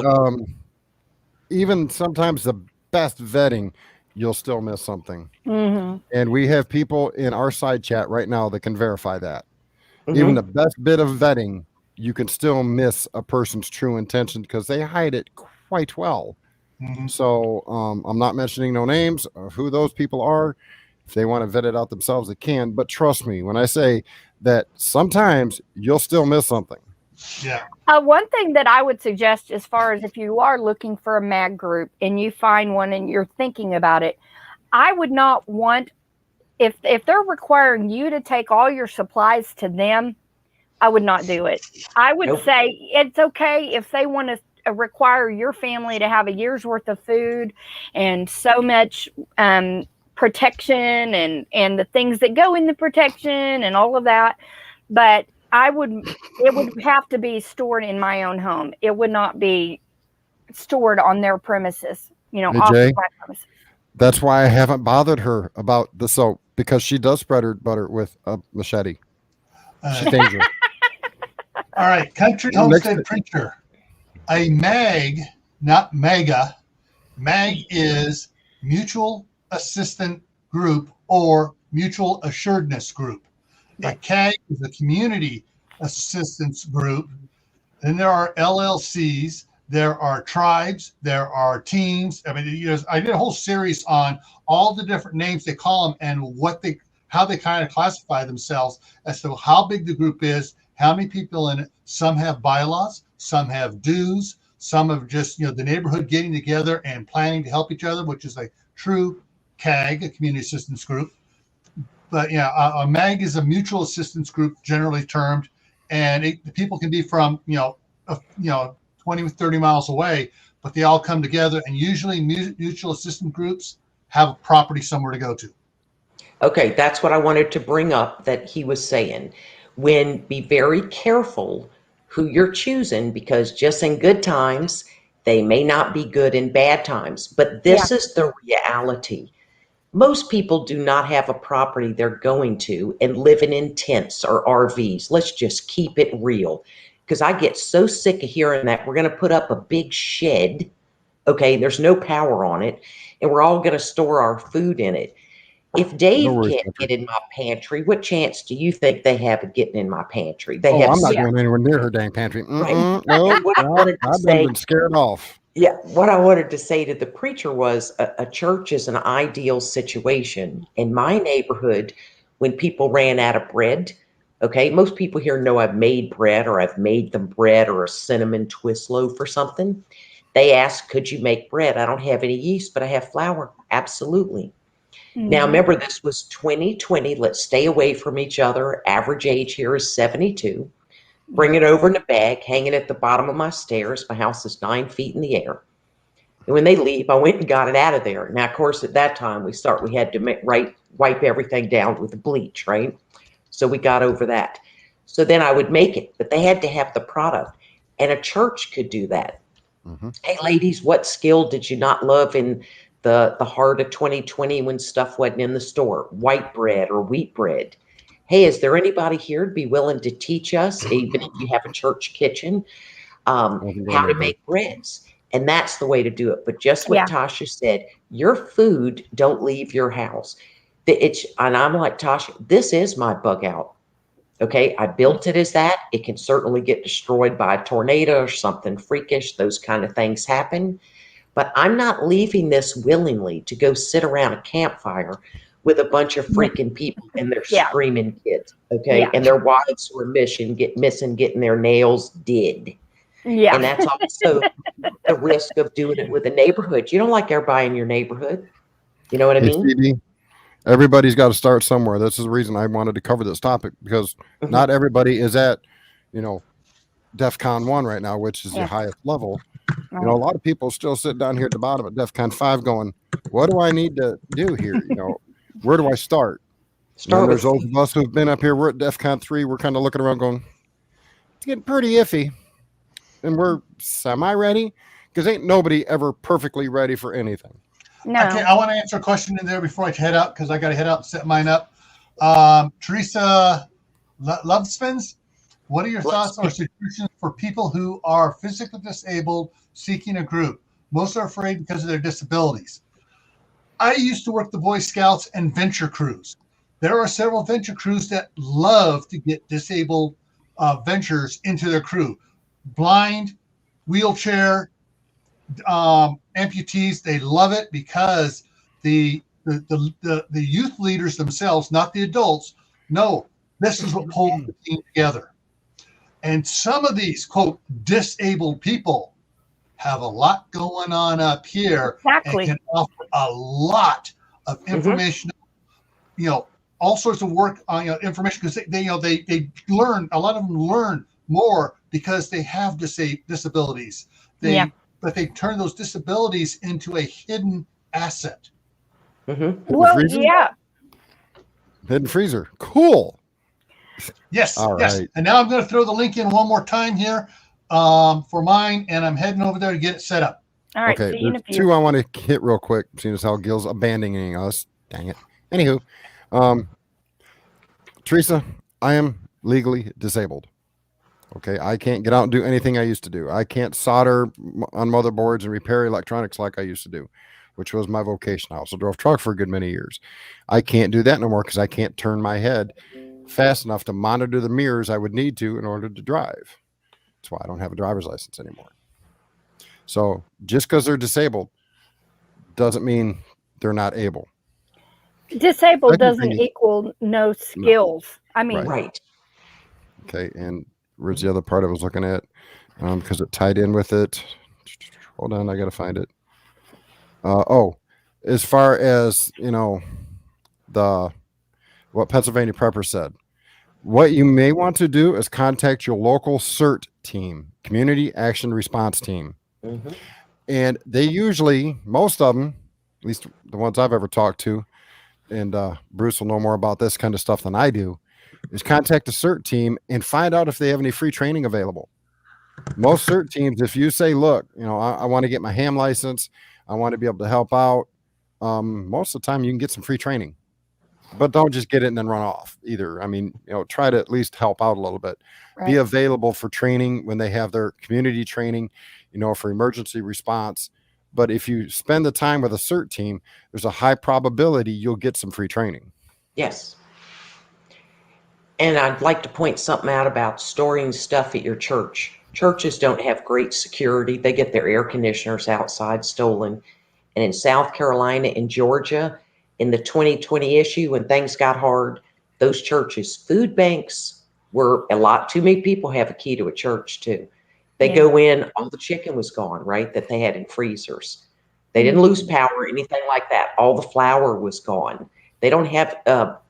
even sometimes the best vetting, you'll still miss something. Mm-hmm. And we have people in our side chat right now that can verify that. Mm-hmm. Even the best bit of vetting, you can still miss a person's true intention because they hide it quite well. Mhm. So I'm not mentioning no names of who those people are. If they want to vet it out themselves, they can. But trust me when I say that sometimes you'll still miss something. Yeah. One thing that I would suggest, as far as if you are looking for a mag group and you find one and you're thinking about it, I would not want, if they're requiring you to take all your supplies to them, I would not do it. I would Nope. say it's okay if they want to require your family to have a year's worth of food and so much protection and the things that go in the protection and all of that. But it would have to be stored in my own home. It would not be stored on their premises, Hey, off Jay, of my premises. that's why I haven't bothered her about the soap because she does spread her butter with a machete. She's dangerous. All right, Country Homestead Preacher. A MAG, not MEGA. MAG is Mutual Assistant Group or Mutual Assuredness Group. A CAG is a Community Assistance Group. Then there are LLCs, there are tribes, there are teams. I mean, I did a whole series on all the different names they call them and how they kind of classify themselves as to how big the group is, how many people in it. Some have bylaws, some have dues, some have just, the neighborhood getting together and planning to help each other, which is a true CAG, a community assistance group. But yeah, a MAG is a mutual assistance group, generally termed, and the people can be from 20, 30 miles away, but they all come together, and usually mutual assistance groups have a property somewhere to go to. Okay, that's what I wanted to bring up that he was saying. Be very careful who you're choosing, because just in good times, they may not be good in bad times. But this is the reality. Most people do not have a property they're going to and living in tents or RVs. Let's just keep it real, because I get so sick of hearing that we're going to put up a big shed. Okay, there's no power on it, and we're all going to store our food in it. If No Dave worries, can't Country. get in my pantry, what chance do you think they have of getting in my pantry? They Oh, have I'm not Yeah. going anywhere near her dang pantry. Right. No, And what I wanted to I've say, been scared off. yeah, what I wanted to say to the preacher was a church is an ideal situation. In my neighborhood, when people ran out of bread, okay, most people here know I've made bread or I've made them bread or a cinnamon twist loaf or something. They asked, could you make bread? I don't have any yeast, but I have flour. Absolutely. Now, remember, this was 2020. Let's stay away from each other. Average age here is 72. Bring it over in a bag, hanging at the bottom of my stairs. My house is 9 feet in the air. And when they leave, I went and got it out of there. Now, of course, at that time, we had to wipe everything down with bleach, right? So we got over that. So then I would make it, but they had to have the product. And a church could do that. Mm-hmm. Hey, ladies, what skill did you not love in the heart of 2020 when stuff wasn't in the store? White bread or wheat bread. Hey, is there anybody here to be willing to teach us, even if you have a church kitchen, how to make breads? And that's the way to do it. But just what Tasha said, your food don't leave your house. And I'm like, Tasha, this is my bug out. Okay, I built it as that. It can certainly get destroyed by a tornado or something freakish. Those kind of things happen. But I'm not leaving this willingly to go sit around a campfire with a bunch of freaking people and their screaming kids. Okay, and their wives who are missing, getting their nails did. Yeah. And that's also the risk of doing it with a neighborhood. You don't like everybody in your neighborhood. You know what I Hey, mean? Phoebe, everybody's got to start somewhere. This is the reason I wanted to cover this topic because not everybody is at, DEFCON 1 right now, which is the highest level. A lot of people still sit down here at the bottom at DEFCON 5 going, what do I need to do here? Where do I start? And then there's those of us who've been up here. We're at DEFCON 3. We're kind of looking around going, it's getting pretty iffy. And we're semi-ready because ain't nobody ever perfectly ready for anything. No. Okay, I want to answer a question in there before I head out because I got to head out and set mine up. Teresa Lovespins, what are your thoughts or suggestions for people who are physically disabled seeking a group? Most are afraid because of their disabilities. I used to work the Boy Scouts and venture crews. There are several venture crews that love to get disabled ventures into their crew. Blind, wheelchair, amputees, they love it because the youth leaders themselves, not the adults, know this is what pulls the team together. And some of these, quote, disabled people have a lot going on up here and can offer a lot of information, all sorts of work on information, because they learn, a lot of them learn more because they have disabilities. But they turn those disabilities into a hidden asset. Well, yeah. Hidden freezer. Cool. Yes. All yes. right. And now I'm going to throw the link in one more time here for mine, and I'm heading over there to get it set up. All right. Okay. There's two I want to hit real quick, seeing as how Gil's abandoning us. Dang it. Anywho, Teresa, I am legally disabled. Okay, I can't get out and do anything I used to do. I can't solder on motherboards and repair electronics like I used to do, which was my vocation. I also drove truck for a good many years. I can't do that no more because I can't turn my head fast enough to monitor the mirrors I would need to in order to drive. That's why I don't have a driver's license anymore. So just because they're disabled doesn't mean they're not able. Disabled doesn't equal no skills. No. I mean, right. Okay, and where's the other part I was looking at? Because it tied in with it. Hold on, I got to find it. As far as, what Pennsylvania Prepper said, what you may want to do is contact your local CERT team, Community Action Response Team. Mm-hmm. And they usually, most of them, at least the ones I've ever talked to, and Bruce will know more about this kind of stuff than I do, is contact the CERT team and find out if they have any free training available. Most CERT teams, if you say, look, I want to get my ham license, I want to be able to help out, most of the time you can get some free training. But don't just get it and then run off either. I mean, try to at least help out a little bit. Right. Be available for training when they have their community training, for emergency response. But if you spend the time with a CERT team, there's a high probability you'll get some free training. Yes. And I'd like to point something out about storing stuff at your church. Churches don't have great security. They get their air conditioners outside stolen. And in South Carolina and Georgia, in the 2020 issue, when things got hard, those churches, food banks were a lot. Too many people have a key to a church too. They go in, all the chicken was gone, right? That they had in freezers. They didn't lose power or anything like that. All the flour was gone. They don't have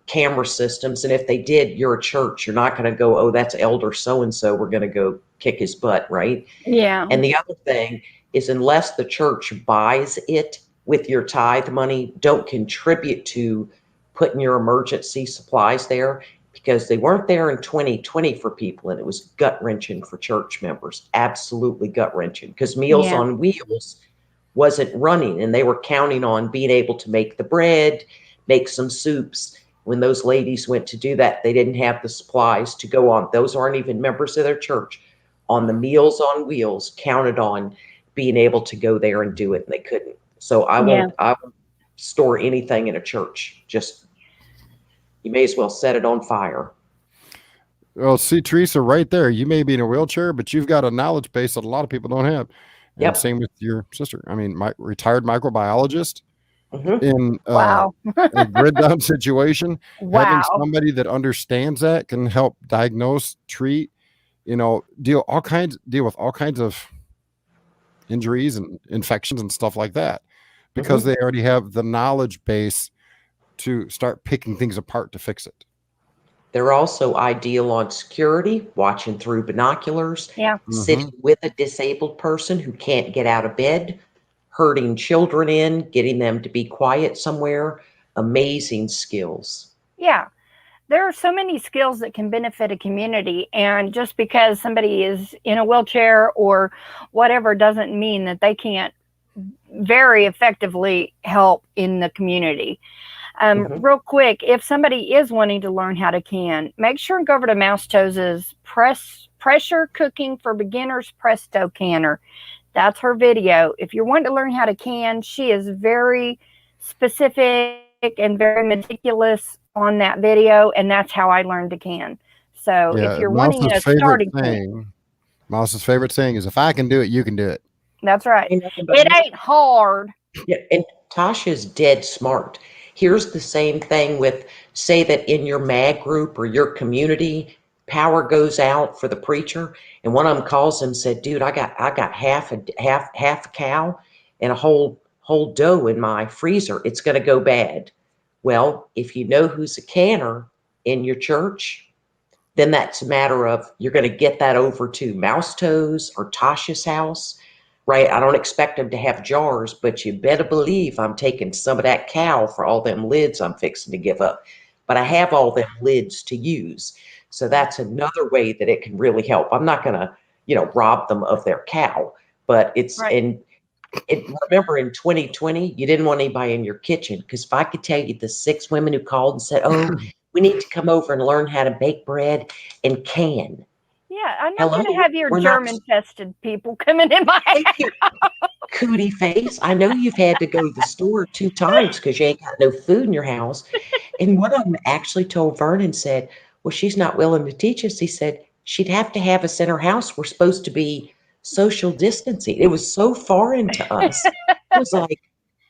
camera systems. And if they did, you're a church. You're not going to go, oh, that's Elder so-and-so. We're going to go kick his butt, right? Yeah. And the other thing is, unless the church buys it with your tithe money, don't contribute to putting your emergency supplies there, because they weren't there in 2020 for people. And it was gut-wrenching for church members. Absolutely gut-wrenching, because Meals on Wheels wasn't running, and they were counting on being able to make the bread, make some soups. When those ladies went to do that, they didn't have the supplies to go on. Those aren't even members of their church. On the Meals on Wheels, counted on being able to go there and do it, and they couldn't. So I won't store anything in a church. Just, you may as well set it on fire. Well, see, Teresa, right there, you may be in a wheelchair, but you've got a knowledge base that a lot of people don't have. And same with your sister. I mean, my retired microbiologist in a grid down situation, having somebody that understands that can help diagnose, treat, deal with all kinds of injuries and infections and stuff like that, because they already have the knowledge base to start picking things apart to fix it. They're also ideal on security, watching through binoculars, sitting with a disabled person who can't get out of bed, herding children in, getting them to be quiet somewhere. Amazing skills. Yeah. There are so many skills that can benefit a community, and just because somebody is in a wheelchair or whatever doesn't mean that they can't very effectively help in the community. Real quick, if somebody is wanting to learn how to can, make sure and go over to Mouse Toes' Pressure Cooking for Beginners Presto Canner. That's her video. If you're wanting to learn how to can, she is very specific and very meticulous on that video, and that's how I learned to can. So Yeah, if you're wanting a starting point, Mouse's favorite saying is, if I can do it, you can do it. that's right. Ain't nothing but It ain't hard. Yeah, and Tasha's dead smart. Here's the same thing with, say that in your mag group or your community, power goes out for the preacher, and one of them calls him and said, "Dude, I got half a cow and a whole doe in my freezer. It's going to go bad." Well, if you know who's a canner in your church, then that's a matter of you're going to get that over to Mouse Toes or Tasha's house, right? I don't expect them to have jars, but you better believe I'm taking some of that cow for all them lids I'm fixing to give up. But I have all them lids to use. So that's another way that it can really help. I'm not going to, rob them of their cow, but it's, Right. and remember in 2020, you didn't want anybody in your kitchen, because if I could tell you the 6 women who called and said, "Oh, we need to come over and learn how to bake bread and can." Yeah, I'm not Hello, going to have your we're not. German-infested people coming in my Thank house. you, cootie face. I know you've had to go to the store 2 times because you ain't got no food in your house. And one of them actually told Vernon, said, "Well, she's not willing to teach us." He said, "She'd have to have us in her house. We're supposed to be social distancing." It was so foreign to us. It was like,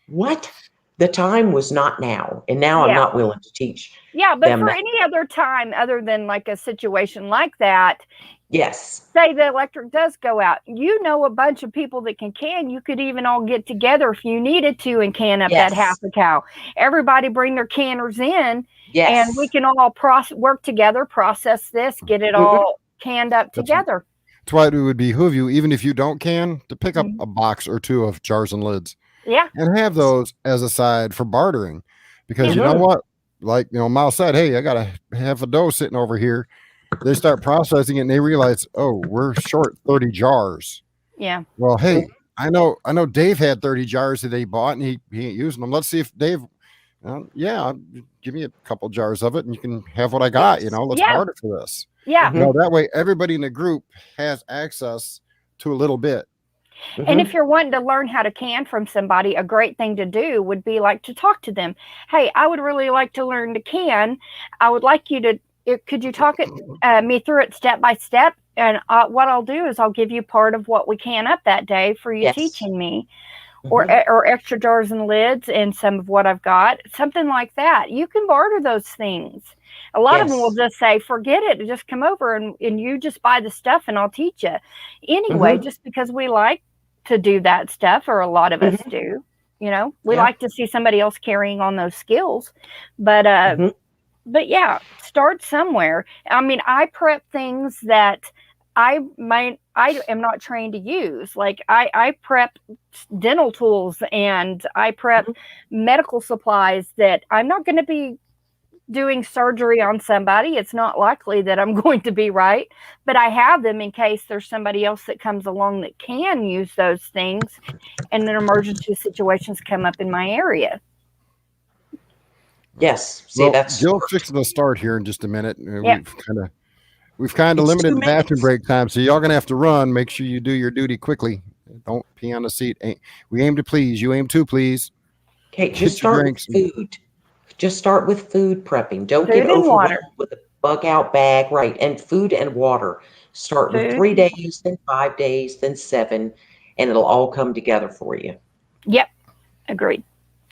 what? The time was not now. And now I'm Yeah. not willing to teach Yeah, but them for that. any other time other than like a situation like that, Yes. say the electric does go out, you know a bunch of people that can. You could even all get together if you needed to and can up that Yes. half a cow. Everybody bring their canners in, Yes. and we can all work together, process this, get it all canned up together. That's why it would behoove you, even if you don't can, to pick up Mhm. a box or 2 of jars and lids Yeah, and have those as a side for bartering. Because you know Mhm. what? Like, Miles said, hey, I got a half a dough sitting over here. They start processing it and they realize, oh, we're short 30 jars. yeah. Well, hey, I know Dave had 30 jars that he bought and he ain't using them. Let's see if Dave, yeah, give me a couple jars of it and you can have what I got. Yes. Let's Yeah. barter for this. Yeah. Mhm. That way everybody in the group has access to a little bit. And Mhm. if you're wanting to learn how to can from somebody, a great thing to do would be like to talk to them. Hey, I would really like to learn to can. I would like you to, could you talk me through it step by step? And what I'll do is I'll give you part of what we can up that day for you Yes. teaching me, Mhm. or extra jars and lids and some of what I've got, something like that. You can barter those things. A lot of them will Yes. just say, forget it, just come over and you just buy the stuff and I'll teach you. Anyway, Mhm. just because we like to do that stuff, or a lot of us Mhm. do, we Yeah. like to see somebody else carrying on those skills. But Mhm. but yeah, start somewhere. I mean, I prep things that I am not trained to use. Like I prep dental tools and I prep Mhm. medical supplies that I'm not going to be doing surgery on somebody. It's not likely that I'm going to be right, but I have them in case there's somebody else that comes along that can use those things and then emergency situations come up in my area. Yes. See, Well, that's Gil's smart. fixing to start here in just a minute. Yep. We've kind of It's limited 2 the bathroom minutes. break time, so y'all gonna have to run. Make sure you do your duty quickly. Don't pee on the seat. We aim to please. You aim to please. Okay, just Get your start with drinks. food. Just start with food prepping. Don't get Food and water. overwhelmed with a bug out bag, right? And food and water. Start with Food. 3 days, then 5 days, then 7, and it'll all come together for you. Yep. Agreed.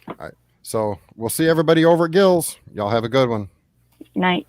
All right. So we'll see everybody over at Gil's. Y'all have a good one. Night.